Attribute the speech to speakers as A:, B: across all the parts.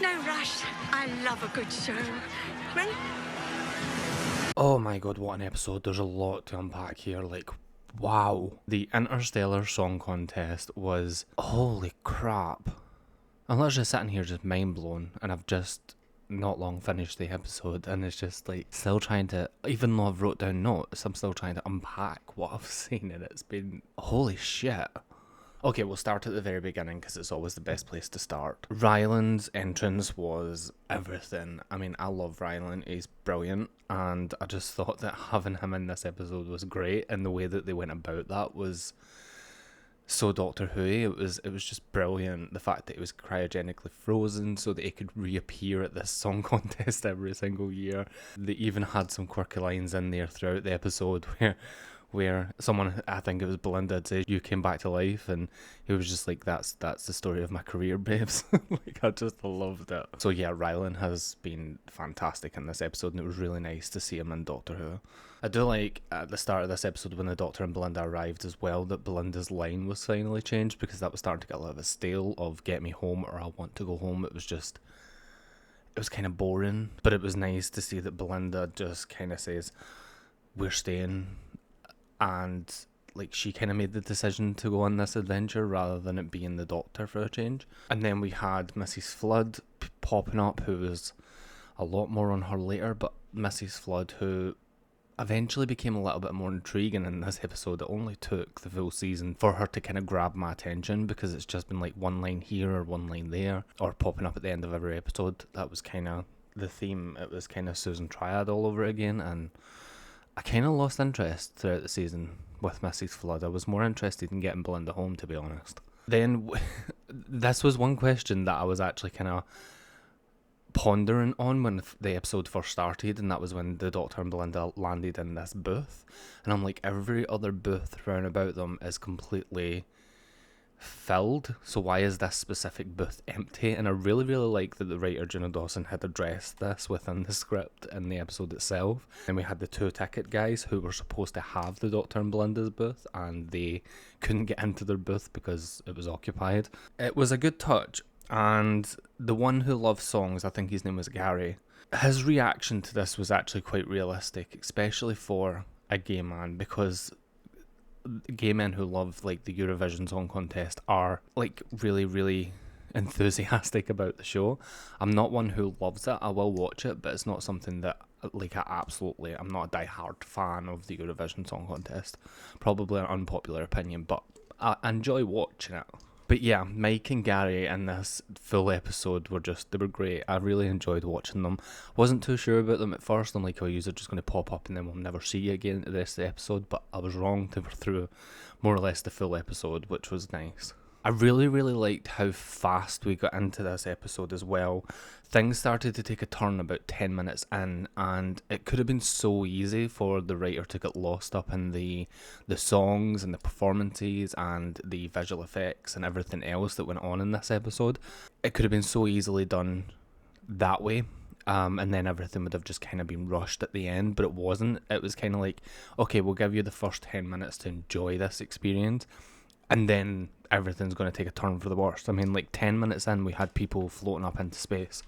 A: no rush. I love a good show. Ready?
B: Oh my god, what an episode. There's a lot to unpack here. Like, wow. The Interstellar Song Contest was, holy crap. I'm literally sitting here just mind blown, and I've just not long finished the episode, and it's just like still trying to, even though I've wrote down notes, I'm still trying to unpack what I've seen, and it's been holy shit. Okay, we'll start at the very beginning because it's always the best place to start. Ryland's entrance was everything. I mean, I love Ryland, he's brilliant, and I just thought that having him in this episode was great, and the way that they went about that was so Doctor Who. It was just brilliant. The fact that he was cryogenically frozen so that he could reappear at this song contest every single year. They even had some quirky lines in there throughout the episode where someone, I think it was Belinda, had said, "You came back to life," and he was just like, that's the story of my career, babes. Like, I just loved it. So yeah, Ryland has been fantastic in this episode, and it was really nice to see him in Doctor Who. I do like at the start of this episode when the Doctor and Belinda arrived as well, that Belinda's line was finally changed, because that was starting to get a little bit stale of "get me home" or "I want to go home." It was kind of boring, but it was nice to see that Belinda just kind of says, "We're staying," and like she kind of made the decision to go on this adventure rather than it being the Doctor for a change. And then we had Mrs. Flood popping up, who was a lot more on her later, but Mrs. Flood, who eventually became a little bit more intriguing in this episode. It only took the full season for her to kind of grab my attention, because it's just been like one line here or one line there, or popping up at the end of every episode. That was kind of the theme. It was kind of Susan Triad all over again, and I kind of lost interest throughout the season with Mrs. Flood. I was more interested in getting Belinda home, to be honest. Then this was one question that I was actually kind of pondering on when the episode first started, and that was when the Doctor and Belinda landed in this booth, and I'm like, every other booth round about them is completely filled, so why is this specific booth empty? And I really like that the writer Gina Dawson had addressed this within the script in the episode itself. And we had the 2 ticket guys who were supposed to have the Doctor and Belinda's booth, and they couldn't get into their booth because it was occupied. It was a good touch. And the one who loves songs, I think his name was Gary, his reaction to this was actually quite realistic, especially for a gay man, because gay men who love like the Eurovision Song Contest are like really enthusiastic about the show. I'm not one who loves it. I will watch it, but it's not something that like I'm not a die-hard fan of the Eurovision Song Contest. Probably an unpopular opinion, but I enjoy watching it. But yeah, Mike and Gary in this full episode they were great. I really enjoyed watching them. Wasn't too sure about them at first. I'm like, oh, you're just going to pop up and then we'll never see you again the rest of the episode. But I was wrong. They were through more or less the full episode, which was nice. I really liked how fast we got into this episode as well. Things started to take a turn about 10 minutes in, and it could have been so easy for the writer to get lost up in the songs and the performances and the visual effects and everything else that went on in this episode. It could have been so easily done that way. And then everything would have just kind of been rushed at the end, but it wasn't. It was kind of like, okay, we'll give you the first 10 minutes to enjoy this experience, and then everything's going to take a turn for the worst. I mean, like 10 minutes in, we had people floating up into space.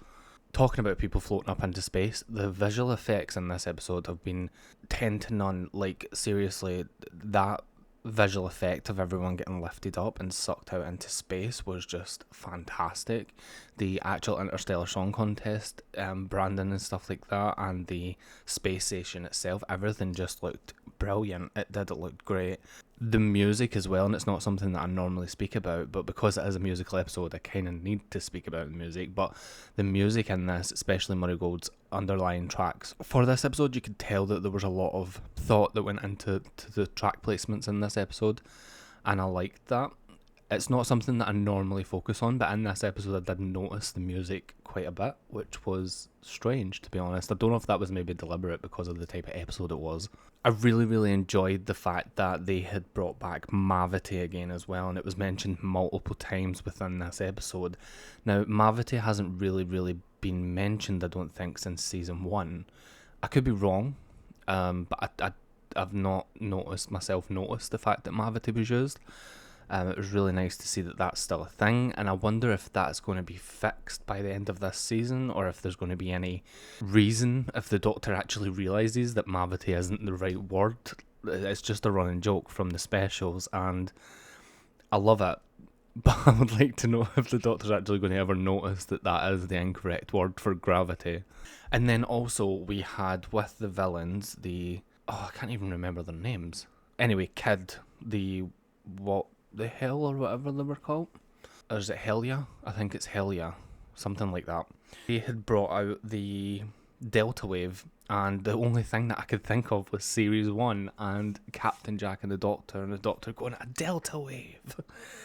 B: Talking about people floating up into space, the visual effects in this episode have been 10 to none. Like, seriously, that visual effect of everyone getting lifted up and sucked out into space was just fantastic. The actual Interstellar Song Contest, branding and stuff like that, and the space station itself, everything just looked brilliant. It looked great. The music as well, and it's not something that I normally speak about, but because it is a musical episode, I kind of need to speak about the music. But the music in this, especially Murray Gold's underlying tracks for this episode, you could tell that there was a lot of thought that went into the track placements in this episode, and I liked that. It's not something that I normally focus on, but in this episode I did notice the music quite a bit, which was strange, to be honest. I don't know if that was maybe deliberate because of the type of episode it was. I really enjoyed the fact that they had brought back Mavity again as well, and it was mentioned multiple times within this episode. Now, Mavity hasn't really been mentioned, I don't think, since season 1. I could be wrong, but I've not noticed the fact that Mavity was used. It was really nice to see that that's still a thing, and I wonder if that's going to be fixed by the end of this season, or if there's going to be any reason, if the Doctor actually realises that Mavity isn't the right word. It's just a running joke from the specials, and I love it. But I would like to know if the Doctor's actually going to ever notice that that is the incorrect word for gravity. And then also we had with the villains, I can't even remember their names. Anyway, Kid, what the hell or whatever they were called. Or is it Helia? I think it's Helia. Something like that. They had brought out the Delta Wave, and the only thing that I could think of was Series 1 and Captain Jack and the Doctor going, a Delta Wave.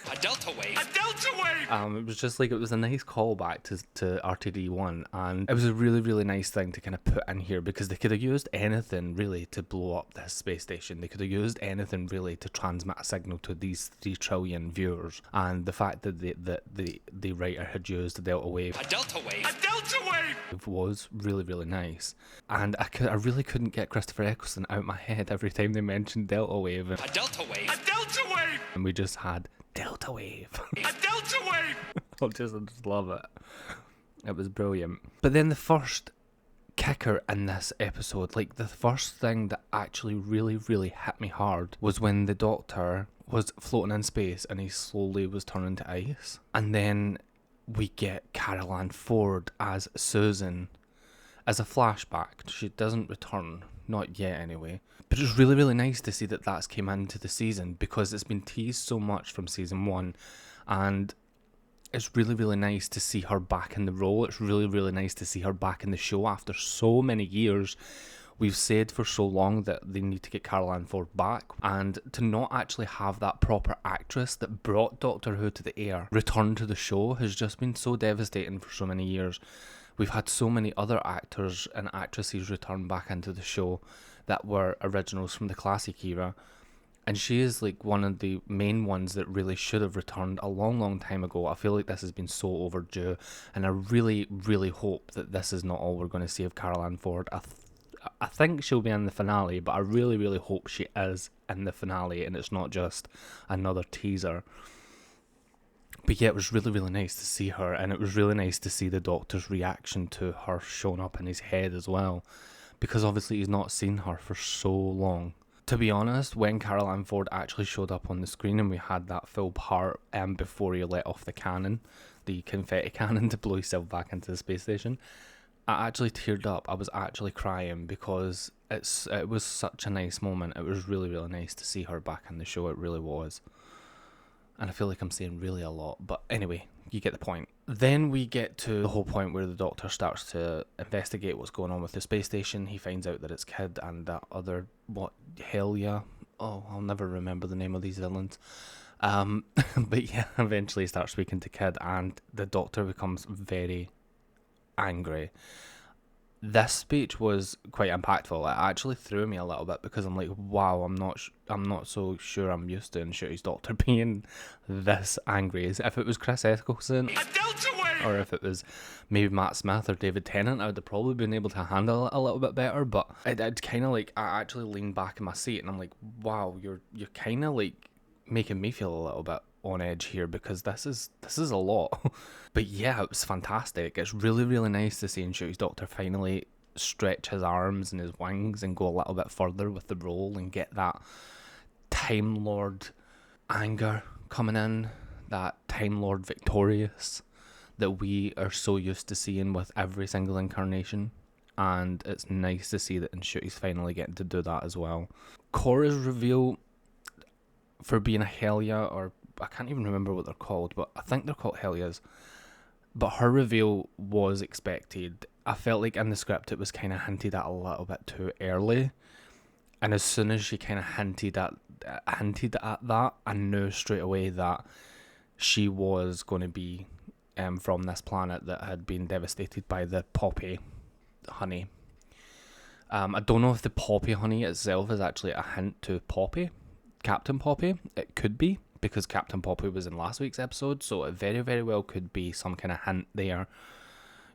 C: A Delta Wave? A Delta Wave!
B: It was just like, it was a nice callback to RTD1, and it was a really, really nice thing to kind of put in here, because they could have used anything really to blow up this space station. They could have used anything really to transmit a signal to these 3 trillion viewers, and the fact that the writer had used a Delta Wave.
C: A Delta Wave? A Delta Wave!
B: Was really, really nice. And I really couldn't get Christopher Eccleston out of my head every time they mentioned Delta Wave.
C: A Delta Wave! A Delta Wave!
B: And we just had Delta Wave.
C: A Delta Wave!
B: I just love it. It was brilliant. But then the first kicker in this episode, like the first thing that actually really, really hit me hard, was when the Doctor was floating in space and he slowly was turning to ice. And then we get Carol Ann Ford as Susan as a flashback. She doesn't return, not yet anyway. But it's really, really nice to see that that's came into the season, because it's been teased so much from season 1, and it's really, really nice to see her back in the role. It's really, really nice to see her back in the show after so many years. We've said for so long that they need to get Carol Ann Ford back, and to not actually have that proper actress that brought Doctor Who to the air return to the show has just been so devastating for so many years. We've had so many other actors and actresses return back into the show that were originals from the classic era, and she is like one of the main ones that really should have returned a long, long time ago. I feel like this has been so overdue, and I really, really hope that this is not all we're going to see of Carol Ann Ford. I think she'll be in the finale, but I really, really hope she is in the finale and it's not just another teaser. But yeah, it was really, really nice to see her, and it was really nice to see the Doctor's reaction to her showing up in his head as well, because obviously he's not seen her for so long. To be honest, when Carol Ann Ford actually showed up on the screen and we had that full part before he let off the cannon, the confetti cannon to blow himself back into the space station, I actually teared up. I was actually crying, because it was such a nice moment. It was really, really nice to see her back in the show. It really was. And I feel like I'm saying really a lot, but anyway, you get the point. Then we get to the whole point where the Doctor starts to investigate what's going on with the space station. He finds out that it's Kid and that other, Helia? Oh, I'll never remember the name of these villains. But yeah, eventually he starts speaking to Kid, and the Doctor becomes very angry. This speech was quite impactful. It actually threw me a little bit, because I'm like, wow, I'm not so sure I'm used to Ncuti's Doctor being this angry. As if it was Chris Eccleston, or if it was maybe Matt Smith or David Tennant, I would have probably been able to handle it a little bit better. But I'd kind of like, I actually leaned back in my seat and I'm like, wow, you're kind of like making me feel a little bit on edge here, because this is a lot. But yeah, it was fantastic. It's really, really nice to see Ncuti's Doctor finally stretch his arms and his wings and go a little bit further with the role and get that Time Lord anger coming in, that Time Lord victorious that we are so used to seeing with every single incarnation. And it's nice to see that Ncuti's finally getting to do that as well. Kora's reveal for being a Helia, or I can't even remember what they're called, but I think they're called Helias. But her reveal was expected. I felt like in the script it was kind of hinted at a little bit too early. And as soon as she kind of hinted at that, I knew straight away that she was going to be from this planet that had been devastated by the poppy honey. I don't know if the poppy honey itself is actually a hint to Poppy, Captain Poppy. It could be, because Captain Poppy was in last week's episode, so it very, very well could be some kind of hint there,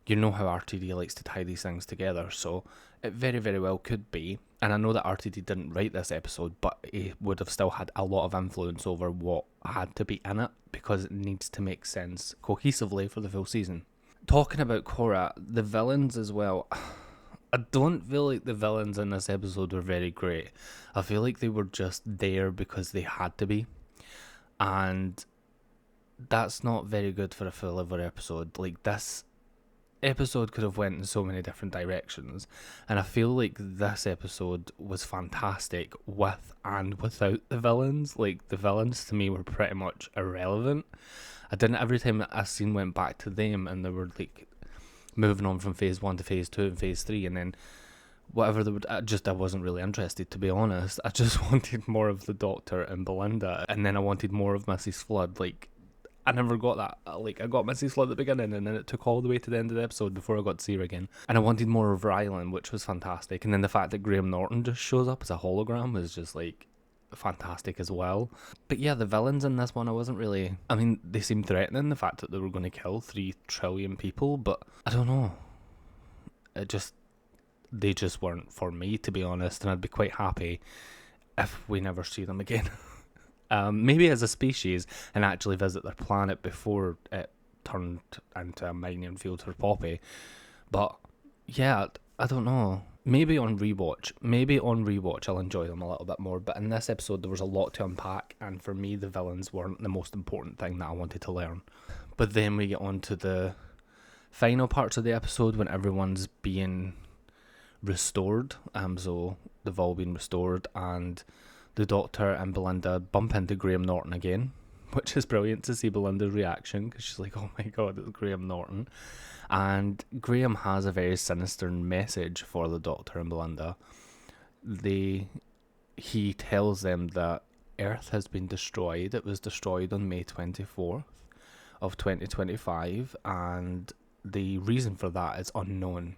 B: You know how RTD likes to tie these things together, so it very, very well could be. And I know that RTD didn't write this episode, but he would have still had a lot of influence over what had to be in it, because it needs to make sense cohesively for the full season. Talking about Kora, the villains as well. I don't feel like the villains in this episode were very great. I feel like they were just there because they had to be. And that's not very good for a ᴅɪᴜᴅᴜ episode. Like, this episode could have went in so many different directions, and I feel like this episode was fantastic with and without the villains. Like, the villains to me were pretty much irrelevant. Every time a scene went back to them and they were like moving on from phase 1 to phase 2 and phase 3, and then whatever they would, I wasn't really interested, to be honest. I just wanted more of the Doctor and Belinda, and then I wanted more of Mrs. Flood. Like, I never got that. Like, I got Mrs. Flood at the beginning, and then it took all the way to the end of the episode before I got to see her again. And I wanted more of Ryland, which was fantastic. And then the fact that Graham Norton just shows up as a hologram was just, like, fantastic as well. But yeah, the villains in this one, I wasn't really... I mean, they seemed threatening, the fact that they were going to kill 3 trillion people, but I don't know. They just weren't for me, to be honest, and I'd be quite happy if we never see them again. Maybe as a species, and actually visit their planet before it turned into a mining field for Poppy. But yeah, I don't know. Maybe on rewatch I'll enjoy them a little bit more. But in this episode there was a lot to unpack, and for me the villains weren't the most important thing that I wanted to learn. But then we get on to the final parts of the episode when everyone's being restored. So they've all been restored, and the Doctor and Belinda bump into Graham Norton again, which is brilliant to see Belinda's reaction, because she's like, oh my god, it's Graham Norton. And Graham has a very sinister message for the Doctor and Belinda. He tells them that Earth has been destroyed. It was destroyed on May 24th of 2025, and the reason for that is unknown.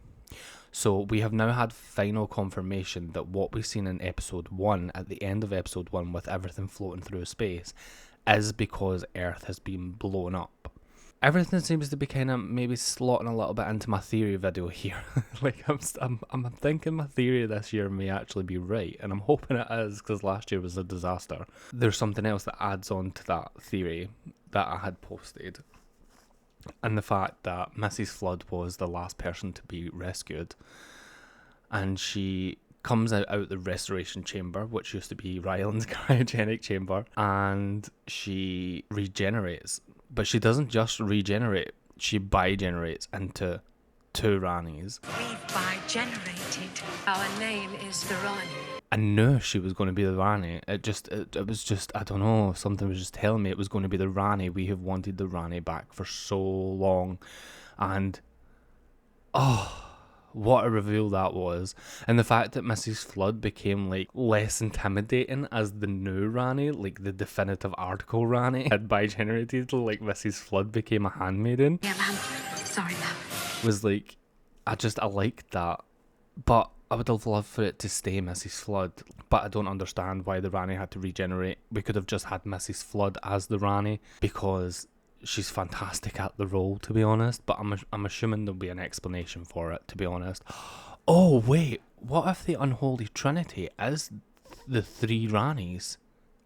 B: So we have now had final confirmation that what we've seen in episode 1, at the end of episode 1, with everything floating through space, is because Earth has been blown up. Everything seems to be kind of maybe slotting a little bit into my theory video here. Like, I'm thinking my theory this year may actually be right, and I'm hoping it is, because last year was a disaster. There's something else that adds on to that theory that I had posted, and the fact that Mrs. Flood was the last person to be rescued, and she comes out the restoration chamber, which used to be Ryland's cryogenic chamber, and she regenerates. But she doesn't just regenerate, she bigenerates into 2 Rannies.
A: We've bigenerated. Our name is the Ronnie.
B: I knew she was going to be the Rani. It was just, I don't know, something was just telling me it was going to be the Rani. We have wanted the Rani back for so long. And, what a reveal that was. And the fact that Mrs. Flood became, like, less intimidating as the new Rani, like the definitive article Rani, had bigenerated, like Mrs. Flood became a handmaiden.
A: Yeah, ma'am. Sorry, ma'am.
B: Was like, I liked that. But I would have loved for it to stay Mrs. Flood. But I don't understand why the Rani had to regenerate. We could have just had Mrs. Flood as the Rani, because she's fantastic at the role, to be honest. But I'm assuming there'll be an explanation for it, to be honest. Oh, wait. What if the Unholy Trinity is the 3 Rannies?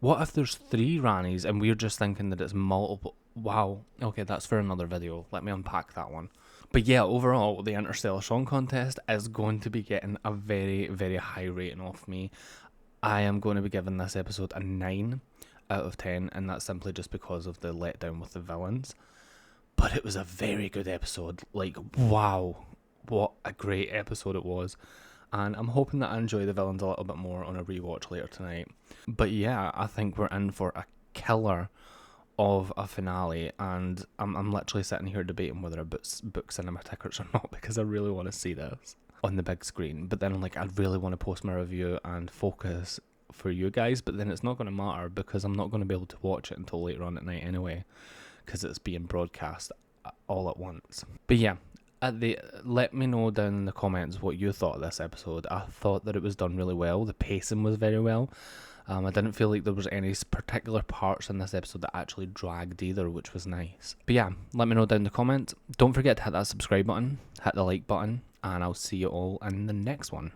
B: What if there's 3 Rannies and we're just thinking that it's multiple? Wow. Okay, that's for another video. Let me unpack that one. But yeah, overall, the Interstellar Song Contest is going to be getting a very, very high rating off me. I am going to be giving this episode a 9 out of 10, and that's simply just because of the letdown with the villains. But it was a very good episode. Like, wow, what a great episode it was. And I'm hoping that I enjoy the villains a little bit more on a rewatch later tonight. But yeah, I think we're in for a killer of a finale, and I'm literally sitting here debating whether I book cinema tickets or not, because I really want to see this on the big screen. But then, like, I really want to post my review and focus for you guys, but then it's not going to matter, because I'm not going to be able to watch it until later on at night anyway, because it's being broadcast all at once. But yeah, let me know down in the comments what you thought of this episode. I thought that it was done really well. The pacing was very well. I didn't feel like there was any particular parts in this episode that actually dragged either, which was nice. But yeah, let me know down in the comments. Don't forget to hit that subscribe button, hit the like button, and I'll see you all in the next one.